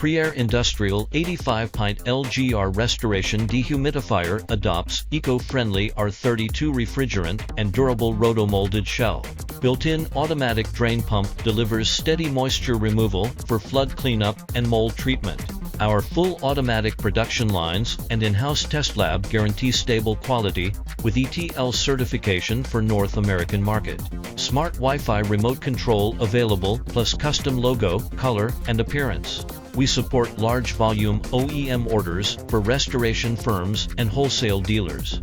Grian Industrial 85L LGR Restoration Dehumidifier adopts eco-friendly R32 refrigerant and durable rotomolded shell. Built-in automatic drain pump delivers steady moisture removal for flood cleanup and mold treatment. Our full automatic production lines and in-house test lab guarantee stable quality with ETL certification for North American market. Smart Wi-Fi remote control available plus custom logo, color, and appearance. We support large volume OEM orders for restoration firms and wholesale dealers.